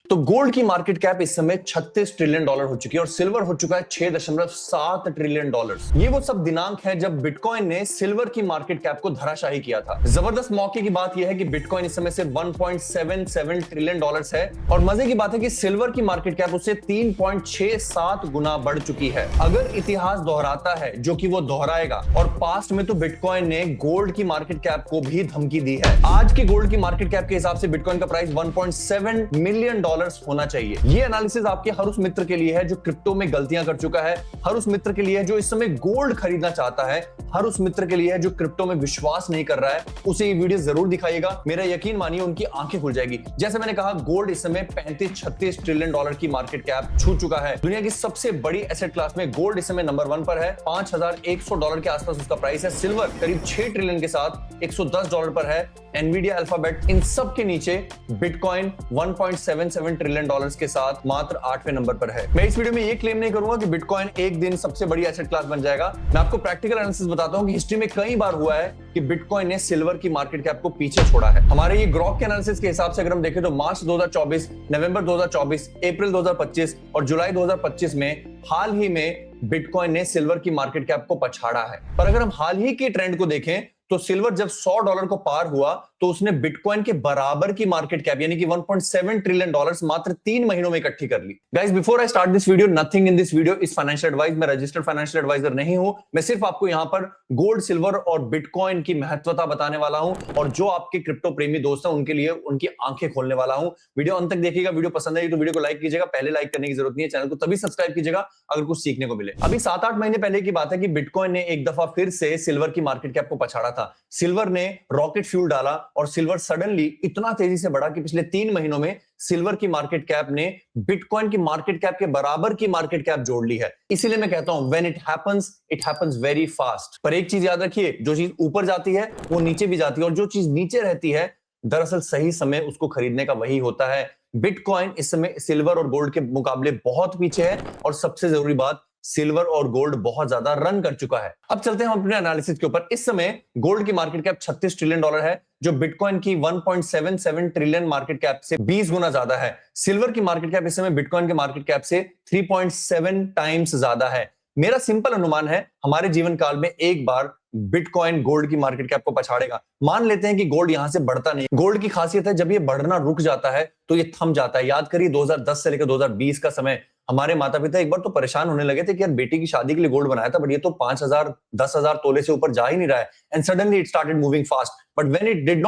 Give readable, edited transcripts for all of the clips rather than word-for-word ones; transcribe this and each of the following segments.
तो गोल्ड की market cap इस समय 36 ट्रिलियन डॉलर हो चुकी है और सिल्वर हो चुका है 6.7 ट्रिलियन डॉलर्स। ये वो सब दिनांक है जब बिटकॉइन ने सिल्वर की मार्केट कैप को धराशायी किया था। जबरदस्त मौके की बात यह है कि बिटकॉइन इस समय से 1.77 ट्रिलियन डॉलर्स है और मजे की बात है कि सिल्वर की मार्केट कैप उससे 3.67 गुना बढ़ चुकी है। अगर इतिहास दोहराता है, जो कि वो दोहराएगा, और पास्ट में तो बिटकॉइन ने गोल्ड की मार्केट कैप को भी धमकी दी है। आज के गोल्ड की मार्केट कैप के हिसाब से बिटकॉइन का प्राइस 1.7 मिलियन डॉलर होना चाहिए। ये एनालिसिस आपके हर उस मित्र के लिए है जो क्रिप्टो में गलतियां कर चुका है, हर उस मित्र के लिए है जो इस समय गोल्ड खरीदना चाहता है, हर उस मित्र के लिए है जो क्रिप्टो में विश्वास नहीं कर रहा है। उसे ये वीडियो जरूर दिखाइएगा, मेरा यकीन मानिए उनकी आंखें खुल जाएगी। जैसे मैंने कहा, गोल्ड इस समय 35-36 ट्रिलियन डॉलर की मार्केट कैप छू चुका है। दुनिया की सबसे बड़ी एसेट क्लास में गोल्ड इस समय नंबर 1 पर है, $5,100 के आसपास उसका प्राइस है। सिल्वर करीब 6 ट्रिलियन के साथ $110 पर है। एनवीडिया, अल्फाबेट, इन सब के नीचे बिटकॉइन 1.77 ट्रिलियन डॉलर्स के साथ मात्र 8वें नंबर पर है। मैं इस वीडियो में ये क्लेम नहीं करूंगा कि बिटकॉइन एक दिन सबसे बड़ी एसेट क्लास बन जाएगा। मैं आपको प्रैक्टिकल एनालिसिस बताता हूं कि हिस्ट्री में कई बार हुआ है कि बिटकॉइन ने सिल्वर की मार्केट कैप को पीछे छोड़ा है। हमारे ये ग्रॉक के एनालिसिस के हिसाब से अगर हम देखें तो मार्च 2024, नवंबर 2024, अप्रैल 2025 और जुलाई 2025 में हाल ही में बिटकॉइन ने सिल्वर की मार्केट कैप को पछाड़ा है। पर अगर हम हाल ही के ट्रेंड को देखें तो सिल्वर जब $100 को पार हुआ तो उसने बिटकॉइन के बराबर की मार्केट कैप यानी कि 1.7 ट्रिलियन डॉलर्स मात्र 3 महीनों में इकट्ठी कर ली। Guys, before I start this video, nothing in this video is financial advice. मैं रजिस्टर्ड फाइनेंशियल एडवाइजर नहीं हूं। मैं सिर्फ आपको यहां पर गोल्ड, सिल्वर और बिटकॉइन की महत्वता बताने वाला हूं और जो आपके क्रिप्टो प्रेमी दोस्त हैं उनके लिए उनकी आंखें खोलने वाला हूं। वीडियो अंत तक देखिएगा। वीडियो पसंद आई तो वीडियो को लाइक कीजिएगा। पहले लाइक करने की जरूरत नहीं है, चैनल को तभी सब्सक्राइब कीजिएगा अगर कुछ सीखने को मिले। अभी 7-8 महीने पहले की बात है कि बिटकॉइन ने एक दफा फिर से सिल्वर की मार्केट कैप को पछाड़ा था। सिल्वर ने रॉकेट फ्यूल डाला और सिल्वर सडनली इतना तेजी से बढ़ा कि पिछले 3 महीनों में सिल्वर की मार्केट कैप ने बिटकॉइन की मार्केट कैप के बराबर की मार्केट कैप जोड़ ली है। इसीलिए मैं कहता हूं when it happens very fast. पर एक चीज याद रखिए, जो चीज ऊपर जाती है वो नीचे भी जाती है और जो चीज नीचे रहती है दरअसल सही समय उसको खरीदने का वही होता है। बिटकॉइन इस समय सिल्वर और गोल्ड के मुकाबले बहुत पीछे है और सबसे जरूरी बात, सिल्वर और गोल्ड बहुत ज्यादा रन कर चुका है। अब चलते हैं हम अपने एनालिसिस के ऊपर। इस समय गोल्ड की मार्केट कैप 36 ट्रिलियन डॉलर है, जो बिटकॉइन की 1.77 ट्रिलियन मार्केट कैप से 20 गुना ज्यादा है। सिल्वर की मार्केट कैप इस समय बिटकॉइन के मार्केट कैप से 3.7 टाइम्स ज्यादा है। मेरा सिंपल अनुमान है, हमारे जीवन काल में एक बार बिटकॉइन गोल्ड की मार्केट कैप को पछाड़ेगा। मान लेते हैं कि गोल्ड यहां से बढ़ता नहीं। गोल्ड की खासियत है, जब ये बढ़ना रुक जाता है तो ये थम जाता है। याद करिए 2010 से लेकर 2020 का समय, हमारे माता पिता एक बार तो परेशान होने लगे थे कि यार बेटी की शादी के लिए गोल्ड बनाया था बट ये तो 5,000 10,000 तोले से ऊपर जा ही नहीं रहा है। And suddenly it started moving fast, but when it did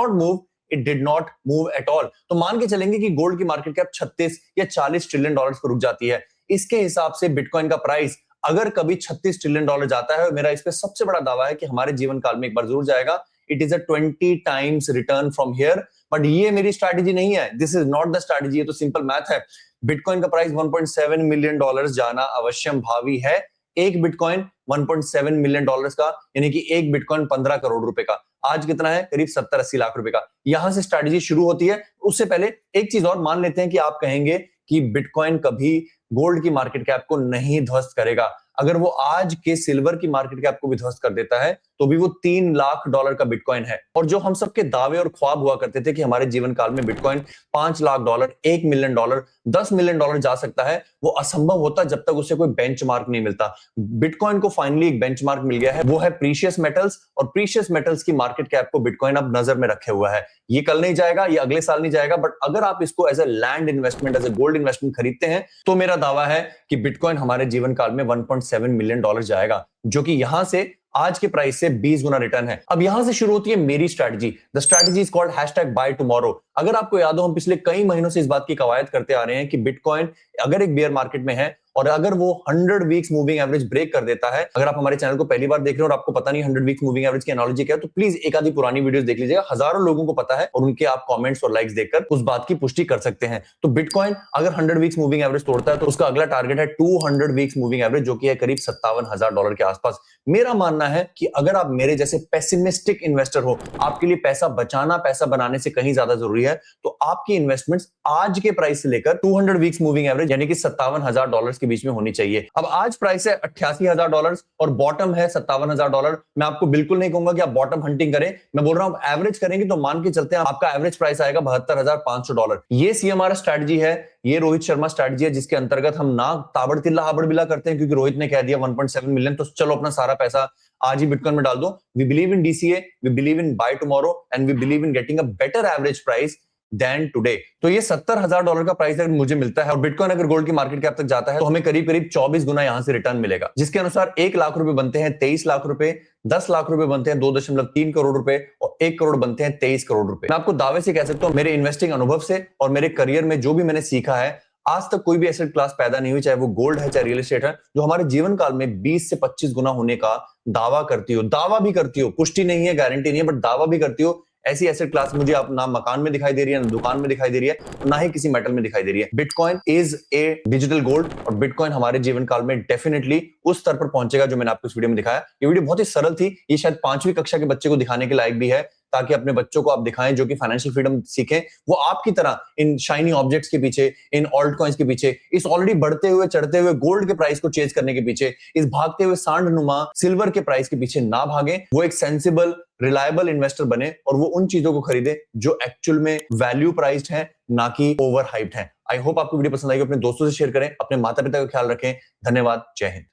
not move at all. तो मान के चलेंगे कि गोल्ड की मार्केट कैप 36 या 40 ट्रिलियन डॉलर्स पर रुक जाती है। इसके हिसाब से बिटकॉइन का प्राइस अगर कभी 36 ट्रिलियन डॉलर जाता है, और मेरा इस पे सबसे बड़ा दावा है कि हमारे जीवन काल में एक बार जरूर जाएगा। It is a 20 times return from here. But ये मेरी स्ट्रैटेजी नहीं है, this is not the strategy, ये तो सिंपल मैथ है। बिटकॉइन का प्राइस 1.7 मिलियन डॉलर्स जाना अवश्यम भावी है। एक बिटकॉइन 1.7 मिलियन डॉलर्स का, यानी कि एक बिटकॉइन 15 करोड़ रुपए का। आज कितना है? करीब 70-80 लाख रुपए का। यहां से स्ट्रैटेजी शुरू होती है। उससे पहले एक चीज और मान लेते हैं कि आप कहेंगे कि बिटकॉइन कभी गोल्ड की मार्केट कैप को नहीं ध्वस्त करेगा। अगर वो आज के सिल्वर की मार्केट कैप को भी ध्वस्त कर देता है तो भी वो 3 लाख डॉलर का बिटकॉइन है। और जो हम सबके दावे और ख्वाब हुआ करते थे कि हमारे जीवन काल में bitcoin 5 lakh dollar, 1 million dollar, 10 million dollar जा सकता है, वो असंभव होता जब तक उसे कोई बेंचमार्क नहीं मिलता। बिटकॉइन को फाइनली एक बेंचमार्क मिल गया है, वो है प्रीशियस मेटल्स। और प्रीशियस मेटल्स की मार्केट कैप को बिटकॉइन अब नजर में रखे हुआ है। ये कल नहीं जाएगा, ये अगले साल नहीं जाएगा, बट अगर आप इसको as a land investment, as a gold investment खरीदते हैं तो मेरा दावा है कि बिटकॉइन हमारे जीवन काल में 1.7 मिलियन डॉलर जाएगा, जो कि यहां से आज के प्राइस से 20 गुना रिटर्न है। अब यहां से शुरू होती है मेरी strategy. The strategy is called #BuyTomorrow। अगर आपको याद हो, हम पिछले कई महीनों से इस बात की कवायद करते आ रहे हैं कि बिटकॉइन अगर एक बेयर मार्केट में है और अगर वो 100 वीक्स मूविंग एवरेज ब्रेक कर देता है, अगर आप हमारे चैनल को पहली बार देख रहे हो और आपको पता नहीं 100 वीक्स मूविंग एवरेज की एनालॉजी क्या है, तो प्लीज एक आधी पुरानी वीडियोस देख लीजिएगा। हजारों लोगों को पता है और उनके आप कमेंट्स और लाइक्स देखकर उस बात की पुष्टि कर सकते हैं। तो बिटकॉइन अगर 100 वीक्स मूविंग एवरेज तोड़ता है तो उसका अगला टारगेट है 200 वीक्स मूविंग एवरेज, जो कि है करीब $57,000 के आसपास। मेरा मानना है कि अगर आप मेरे जैसे पेसिमिस्टिक इन्वेस्टर हो, आपके लिए पैसा बचाना पैसा बनाने से कहीं ज्यादा जरूरी है, तो आपकी इन्वेस्टमेंट्स आज के प्राइस से लेकर 200 वीक्स मूविंग एवरेज यानी कि $57,000 के बीच में होनी चाहिए। अब आज प्राइस है $88,000 और बॉटम है $57,000। मैं आपको बिल्कुल नहीं कहूंगा कि आप बॉटम हंटिंग करें, मैं बोल रहा हूं आप एवरेज करेंगे तो मान के चलते हैं आपका एवरेज प्राइस आएगा $72,500। ये सीएमआर स्ट्रेटजी है, ये रोहित शर्मा स्ट्रेटजी है, जिसके अंतर्गत हम ना ताबड़तिल्ला हाबड़बिला करते हैं क्योंकि रोहित ने कह दिया 1.7 मिलियन तो चलो अपना सारा पैसा आज ही बिटकॉइन में डाल दो। We believe in DCA, we believe in buy tomorrow and we believe in getting a better average price than today. तो ये $70,000 का प्राइस अगर मुझे मिलता है और बिटकॉइन अगर गोल्ड की मार्केट कैप तक जाता है तो हमें करीब करीब 24 गुना यहां से रिटर्न मिलेगा, जिसके अनुसार 1 लाख रुपए बनते हैं 23 लाख रुपए, 10 लाख रुपए बनते हैं 2.3 करोड़ रुपए और 1 करोड़ बनते हैं 23 करोड़ रुपए। मैं आपको दावे से कह सकता हूं मेरे इन्वेस्टिंग अनुभव से और मेरे करियर में जो भी मैंने सीखा है, आज तक कोई भी एसेट क्लास पैदा नहीं हुई, चाहे वो गोल्ड है चाहे रियल एस्टेट है, जो हमारे जीवन काल में 20 से 25 गुना होने का दावा करती हो। दावा भी करती हो, पुष्टि नहीं है, गारंटी नहीं है, बट दावा भी करती हो। ऐसी एसेट क्लास मुझे आप ना मकान में दिखाई दे रही है, ना दुकान में दिखाई दे रही है, ना ही किसी मेटल में दिखाई दे रही है। Bitcoin is a digital gold और बिटकॉइन हमारे जीवन काल में डेफिनेटली उस स्तर पर पहुंचेगा जो मैंने आपको इस वीडियो में दिखाया। ये वीडियो बहुत ही सरल थी, ये शायद 5वीं कक्षा के बच्चे को दिखाने के लायक भी है, ताकि अपने बच्चों को आप दिखाएं जो कि फाइनेंशियल फ्रीडम सीखें, वो आपकी तरह इन शाइनी ऑब्जेक्ट्स के पीछे, इन ऑल्ट कॉइन्स के पीछे, इस ऑलरेडी बढ़ते हुए चढ़ते हुए गोल्ड के प्राइस को चेज करने के पीछे, इस भागते हुए सांडनुमा सिल्वर के प्राइस के पीछे ना भागें। वो एक सेंसिबल रिलायबल इन्वेस्टर बने और वो उन चीजों को खरीदे जो एक्चुअल में वैल्यू प्राइस्ड है, ना कि ओवर हाइप्ड है। आई होप आपको वीडियो पसंद आएगी, अपने दोस्तों से शेयर करें, अपने माता पिता का ख्याल रखें। धन्यवाद, जय हिंद।